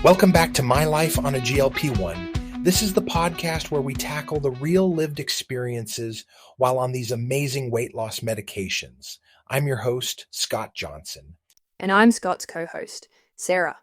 Welcome back to My Life on a GLP-1. This is the podcast where we tackle the real lived experiences while on these amazing weight loss medications. I'm your host, Scott Johnson. And I'm Scott's co-host, Sarah.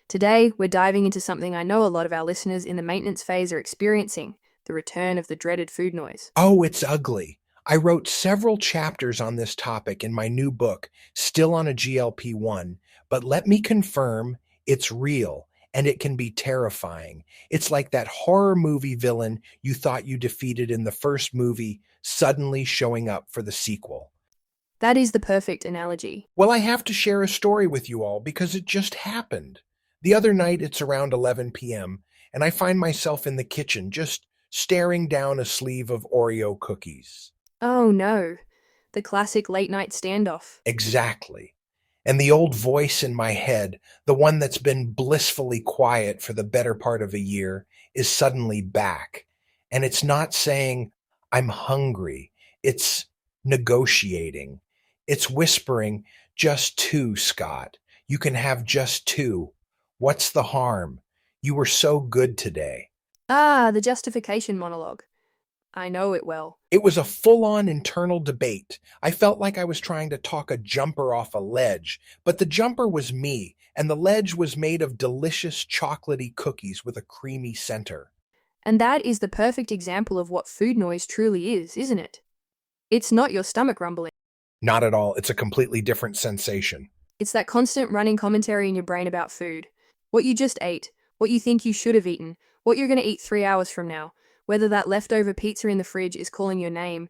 Today, we're diving into something I know a lot of our listeners in the maintenance phase are experiencing, the return of the dreaded food noise. Oh, it's ugly. I wrote several chapters on this topic in my new book, Still on a GLP-1, but let me confirm it's real. And it can be terrifying. It's like that horror movie villain you thought you defeated in the first movie suddenly showing up for the sequel. That is the perfect analogy. Well, I have to share a story with you all because it just happened. The other night, it's around 11 p.m., and I find myself in the kitchen just staring down a sleeve of Oreo cookies. Oh no, the classic late-night standoff. Exactly. And the old voice in my head, the one that's been blissfully quiet for the better part of a year, is suddenly back. And it's not saying, I'm hungry. It's negotiating. It's whispering, just two, Scott. You can have just two. What's the harm? You were so good today. Ah, the justification monologue. I know it well. It was a full-on internal debate. I felt like I was trying to talk a jumper off a ledge, but the jumper was me, and the ledge was made of delicious chocolatey cookies with a creamy center. And that is the perfect example of what food noise truly is, isn't it? It's not your stomach rumbling. Not at all. It's a completely different sensation. It's that constant running commentary in your brain about food. What you just ate, what you think you should have eaten, what you're going to eat 3 hours from now. Whether that leftover pizza in the fridge is calling your name.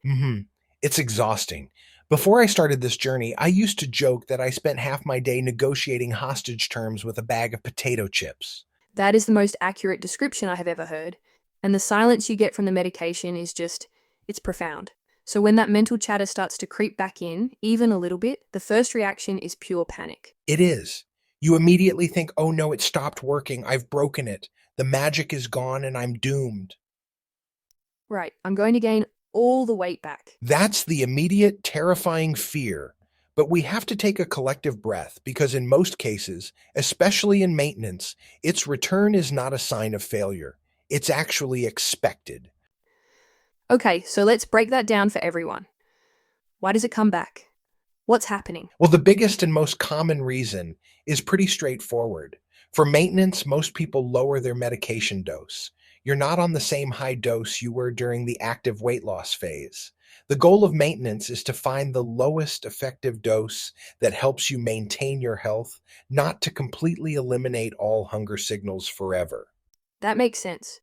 It's exhausting. Before I started this journey, I used to joke that I spent half my day negotiating hostage terms with a bag of potato chips. That is the most accurate description I have ever heard. And the silence you get from the medication is just, it's profound. So when that mental chatter starts to creep back in, even a little bit, the first reaction is pure panic. It is. You immediately think, oh no, it stopped working. I've broken it. The magic is gone and I'm doomed. Right, I'm going to gain all the weight back. That's the immediate, terrifying fear. But we have to take a collective breath because in most cases, especially in maintenance, its return is not a sign of failure. It's actually expected. Okay, so let's break that down for everyone. Why does it come back? What's happening? Well, the biggest and most common reason is pretty straightforward. For maintenance, most people lower their medication dose. You're not on the same high dose you were during the active weight loss phase. The goal of maintenance is to find the lowest effective dose that helps you maintain your health, not to completely eliminate all hunger signals forever. That makes sense.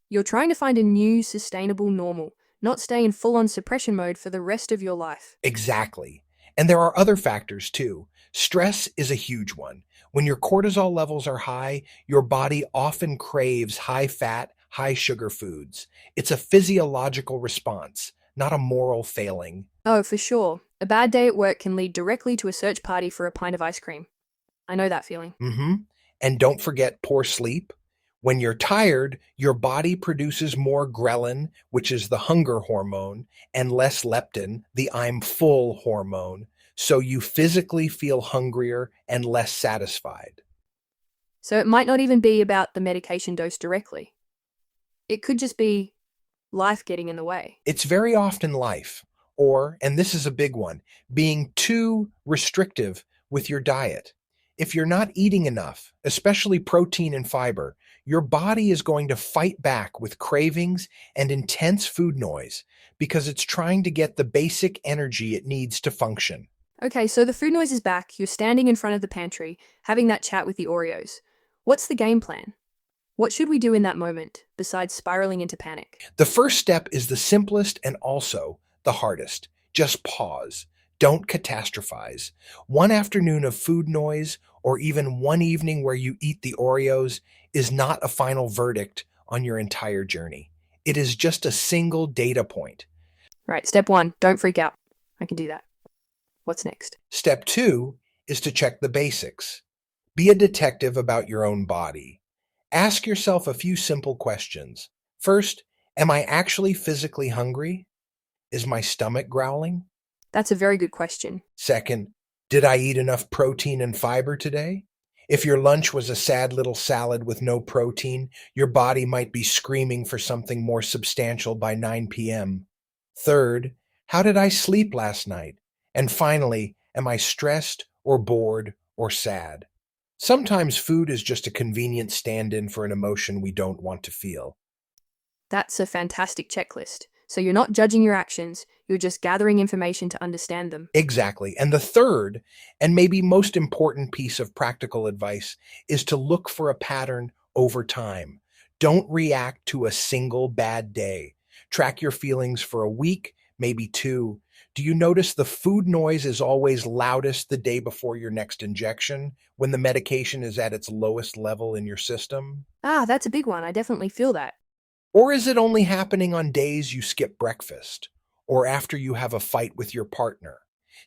You're trying to find a new, sustainable normal, not stay in full-on suppression mode for the rest of your life. Exactly. And there are other factors too. Stress is a huge one. When your cortisol levels are high, your body often craves high-fat, high-sugar foods. It's a physiological response, not a moral failing. Oh, for sure. A bad day at work can lead directly to a search party for a pint of ice cream. I know that feeling. And don't forget poor sleep. When you're tired, your body produces more ghrelin, which is the hunger hormone, and less leptin, the I'm full hormone. So you physically feel hungrier and less satisfied. So it might not even be about the medication dose directly. It could just be life getting in the way. It's very often life, or, and this is a big one, being too restrictive with your diet. If you're not eating enough, especially protein and fiber, your body is going to fight back with cravings and intense food noise because it's trying to get the basic energy it needs to function. Okay, so the food noise is back. You're standing in front of the pantry, having that chat with the Oreos. What's the game plan? What should we do in that moment, besides spiraling into panic? The first step is the simplest and also the hardest. Just pause. Don't catastrophize. One afternoon of food noise, or even one evening where you eat the Oreos, is not a final verdict on your entire journey. It is just a single data point. Right, step 1, don't freak out. I can do that. What's next? Step 2 is to check the basics. Be a detective about your own body. Ask yourself a few simple questions. First, am I actually physically hungry? Is my stomach growling? That's a very good question. Second, did I eat enough protein and fiber today? If your lunch was a sad little salad with no protein, your body might be screaming for something more substantial by 9 p.m. Third, how did I sleep last night? And finally, am I stressed or bored or sad? Sometimes food is just a convenient stand in for an emotion we don't want to feel. That's a fantastic checklist. So you're not judging your actions, you're just gathering information to understand them. Exactly. And the third, and maybe most important piece of practical advice is to look for a pattern over time. Don't react to a single bad day. Track your feelings for a week, maybe two. Do you notice the food noise is always loudest the day before your next injection, when the medication is at its lowest level in your system? Ah, that's a big one. I definitely feel that. Or is it only happening on days you skip breakfast or after you have a fight with your partner?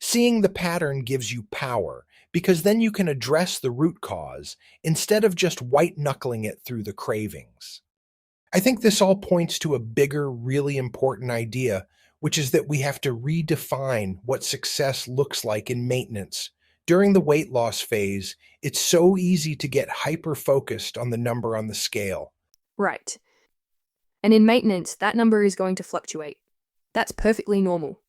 Seeing the pattern gives you power because then you can address the root cause instead of just white knuckling it through the cravings. I think this all points to a bigger, really important idea, which is that we have to redefine what success looks like in maintenance. During the weight loss phase, it's so easy to get hyper focused on the number on the scale. Right. And in maintenance, that number is going to fluctuate. That's perfectly normal.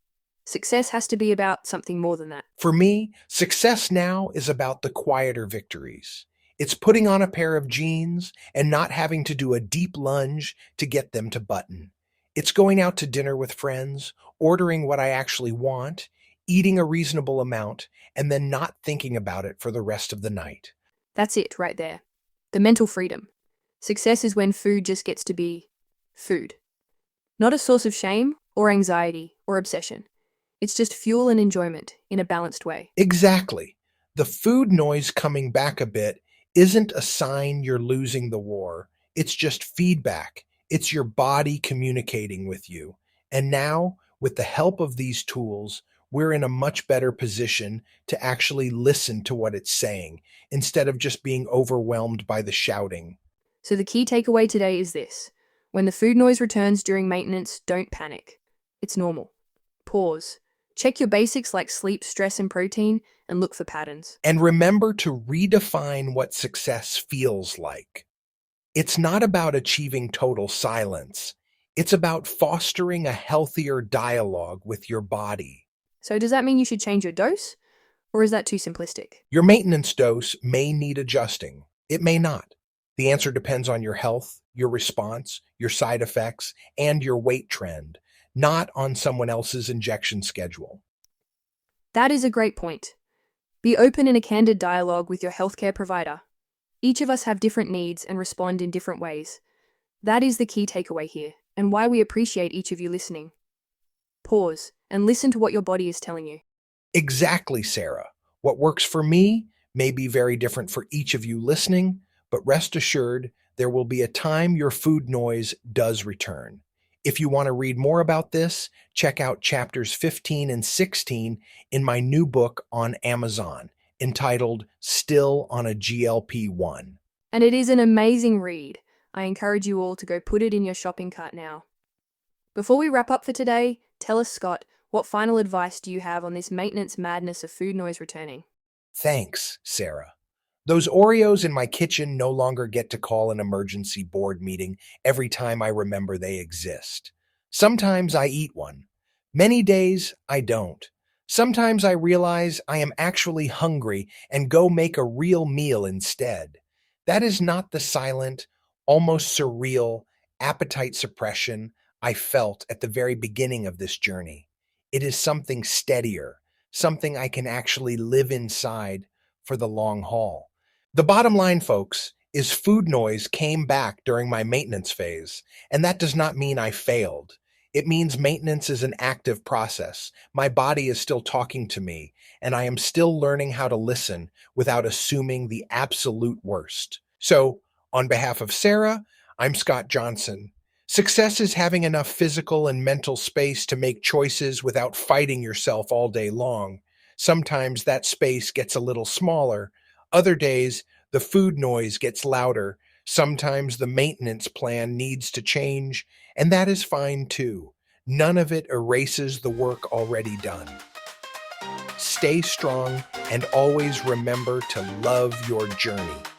Success has to be about something more than that. For me, success now is about the quieter victories. It's putting on a pair of jeans and not having to do a deep lunge to get them to button. It's going out to dinner with friends, ordering what I actually want, eating a reasonable amount, and then not thinking about it for the rest of the night. That's it right there. The mental freedom. Success is when food just gets to be food, not a source of shame or anxiety or obsession. It's just fuel and enjoyment in a balanced way. Exactly. The food noise coming back a bit isn't a sign you're losing the war. It's just feedback. It's your body communicating with you. And now, with the help of these tools, we're in a much better position to actually listen to what it's saying instead of just being overwhelmed by the shouting. So the key takeaway today is this. When the food noise returns during maintenance, don't panic. It's normal. Pause. Check your basics like sleep, stress, and protein, and look for patterns. And remember to redefine what success feels like. It's not about achieving total silence. It's about fostering a healthier dialogue with your body. So does that mean you should change your dose? Or is that too simplistic? Your maintenance dose may need adjusting. It may not. The answer depends on your health, your response, your side effects, and your weight trend, not on someone else's injection schedule. That is a great point. Be open in a candid dialogue with your healthcare provider. Each of us have different needs and respond in different ways. That is the key takeaway here, and why we appreciate each of you listening. Pause and listen to what your body is telling you. Exactly, Sarah. What works for me may be very different for each of you listening, but rest assured, there will be a time your food noise does return. If you want to read more about this, check out chapters 15 and 16 in my new book on Amazon entitled Still on a GLP-1. And it is an amazing read. I encourage you all to go put it in your shopping cart now. Before we wrap up for today, tell us, Scott, what final advice do you have on this maintenance madness of food noise returning? Thanks, Sarah. Those Oreos in my kitchen no longer get to call an emergency board meeting every time I remember they exist. Sometimes I eat one. Many days I don't. Sometimes I realize I am actually hungry and go make a real meal instead. That is not the silent, almost surreal appetite suppression I felt at the very beginning of this journey. It is something steadier, something I can actually live inside for the long haul. The bottom line, folks, is food noise came back during my maintenance phase, and that does not mean I failed. It means maintenance is an active process. My body is still talking to me, and I am still learning how to listen without assuming the absolute worst. So, on behalf of Sarah, I'm Scott Johnson. Success is having enough physical and mental space to make choices without fighting yourself all day long. Sometimes that space gets a little smaller. Other days, the food noise gets louder. Sometimes the maintenance plan needs to change, and that is fine too. None of it erases the work already done. Stay strong and always remember to love your journey.